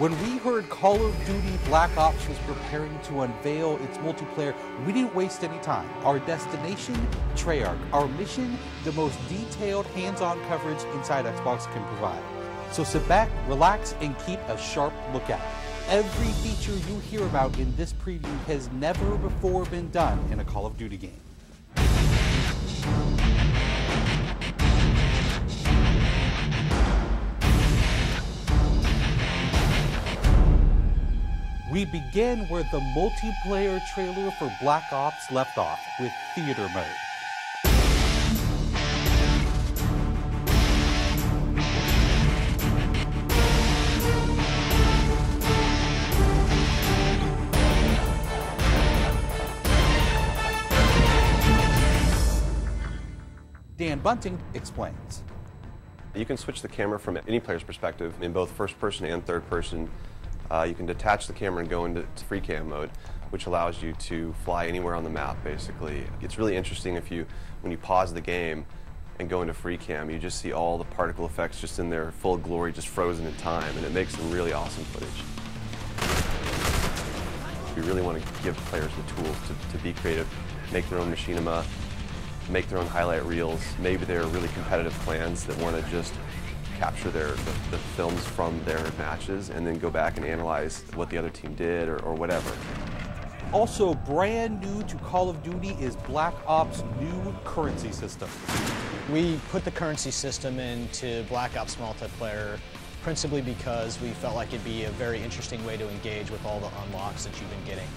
When we heard Call of Duty Black Ops was preparing to unveil its multiplayer, we didn't waste any time. Our destination, Treyarch. Our mission, the most detailed hands-on coverage inside Xbox can provide. So sit back, relax, and keep a sharp lookout. Every feature you hear about in this preview has never before been done in a Call of Duty game. We begin where the multiplayer trailer for Black Ops left off, with theater mode. Dan Bunting explains. You can switch the camera from any player's perspective in both first person and third person. You can detach the camera and go into free cam mode, which allows you to fly anywhere on the map, basically. It's really interesting when you pause the game and go into free cam, you just see all the particle effects just in their full glory, just frozen in time, and it makes some really awesome footage. We really want to give players the tools to be creative, make their own machinima, make their own highlight reels. Maybe they're really competitive clans that want to just capture the films from their matches and then go back and analyze what the other team did or whatever. Also brand new to Call of Duty is Black Ops' new currency system. We put the currency system into Black Ops multiplayer principally because we felt like it'd be a very interesting way to engage with all the unlocks that you've been getting.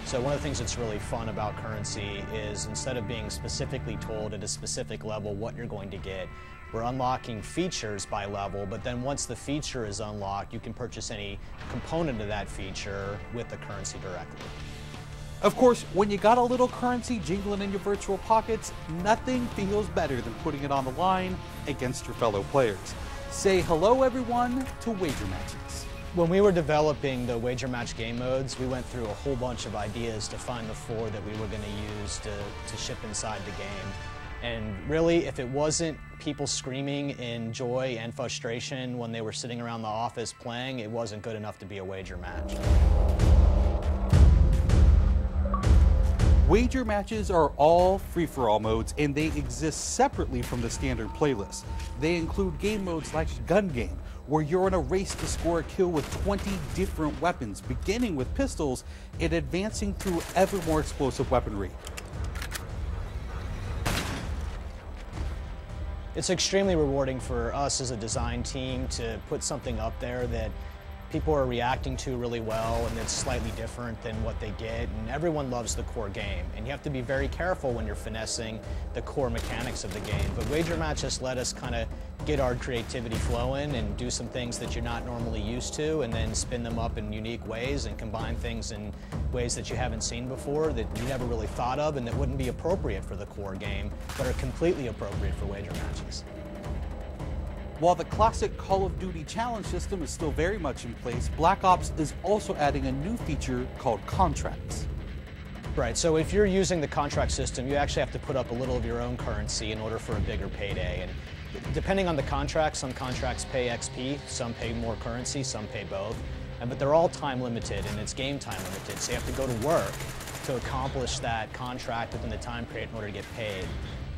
So one of the things that's really fun about currency is instead of being specifically told at a specific level what you're going to get, we're unlocking features by level, but then once the feature is unlocked, you can purchase any component of that feature with the currency directly. Of course, when you got a little currency jingling in your virtual pockets, nothing feels better than putting it on the line against your fellow players. Say hello, everyone, to wager matches. When we were developing the wager match game modes, we went through a whole bunch of ideas to find the 4 that we were going to use to ship inside the game. And really, if it wasn't people screaming in joy and frustration when they were sitting around the office playing, it wasn't good enough to be a wager match. Wager matches are all free-for-all modes, and they exist separately from the standard playlist. They include game modes like Gun Game, where you're in a race to score a kill with 20 different weapons, beginning with pistols and advancing through ever more explosive weaponry. It's extremely rewarding for us as a design team to put something up there that people are reacting to really well and it's slightly different than what they get, and everyone loves the core game. And you have to be very careful when you're finessing the core mechanics of the game. But wager matches let us kind of get our creativity flowing and do some things that you're not normally used to, and then spin them up in unique ways and combine things in ways that you haven't seen before, that you never really thought of, and that wouldn't be appropriate for the core game, but are completely appropriate for wager matches. While the classic Call of Duty challenge system is still very much in place, Black Ops is also adding a new feature called contracts. Right, so if you're using the contract system, you actually have to put up a little of your own currency in order for a bigger payday. And depending on the contract, some contracts pay XP, some pay more currency, some pay both. But they're all time limited, and it's game time limited, so you have to go to work to accomplish that contract within the time period in order to get paid.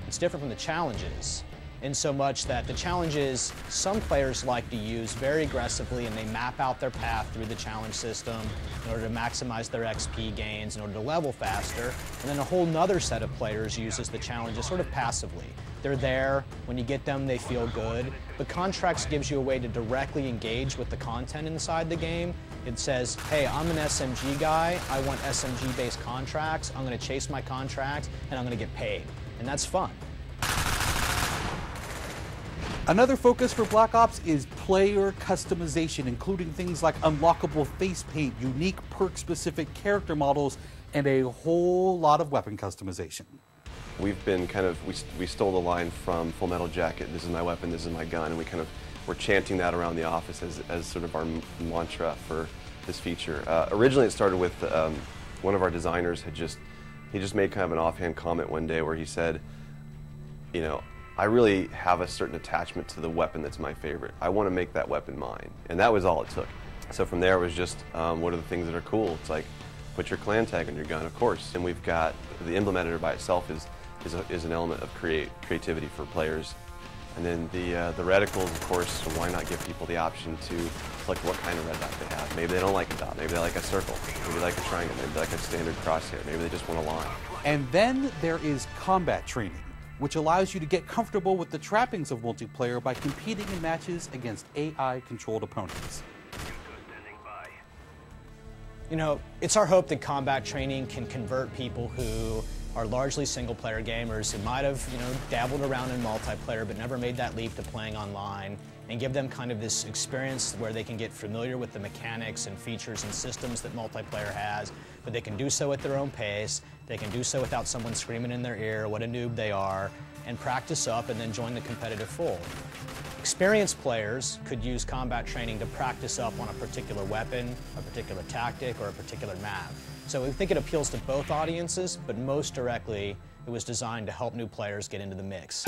It's different from the challenges, in so much that the challenges some players like to use very aggressively, and they map out their path through the challenge system in order to maximize their XP gains, in order to level faster. And then a whole nother set of players uses the challenges sort of passively. They're there, when you get them they feel good, but contracts gives you a way to directly engage with the content inside the game. It says, hey, I'm an SMG guy, I want SMG based contracts, I'm going to chase my contract and I'm going to get paid. And that's fun. Another focus for Black Ops is player customization, including things like unlockable face paint, unique perk-specific character models, and a whole lot of weapon customization. We've been we stole the line from Full Metal Jacket, this is my weapon, this is my gun, and we're chanting that around the office as sort of our mantra for this feature. Originally it started with one of our designers he just made kind of an offhand comment one day where he said, you know, I really have a certain attachment to the weapon that's my favorite. I want to make that weapon mine, and that was all it took. So from there it was just, what are the things that are cool? It's like, put your clan tag on your gun, of course. And we've got, the emblem editor by itself is an element of creativity for players. And then the reticles, of course, so why not give people the option to select what kind of red dot they have. Maybe they don't like a dot, maybe they like a circle, maybe they like a triangle, maybe they like a standard crosshair, maybe they just want a line. And then there is combat training, which allows you to get comfortable with the trappings of multiplayer by competing in matches against AI-controlled opponents. You know, it's our hope that combat training can convert people who are largely single-player gamers who might have, dabbled around in multiplayer but never made that leap to playing online, and give them kind of this experience where they can get familiar with the mechanics and features and systems that multiplayer has, but they can do so at their own pace, they can do so without someone screaming in their ear what a noob they are, and practice up and then join the competitive fold. Experienced players could use combat training to practice up on a particular weapon, a particular tactic, or a particular map. So we think it appeals to both audiences, but most directly, it was designed to help new players get into the mix.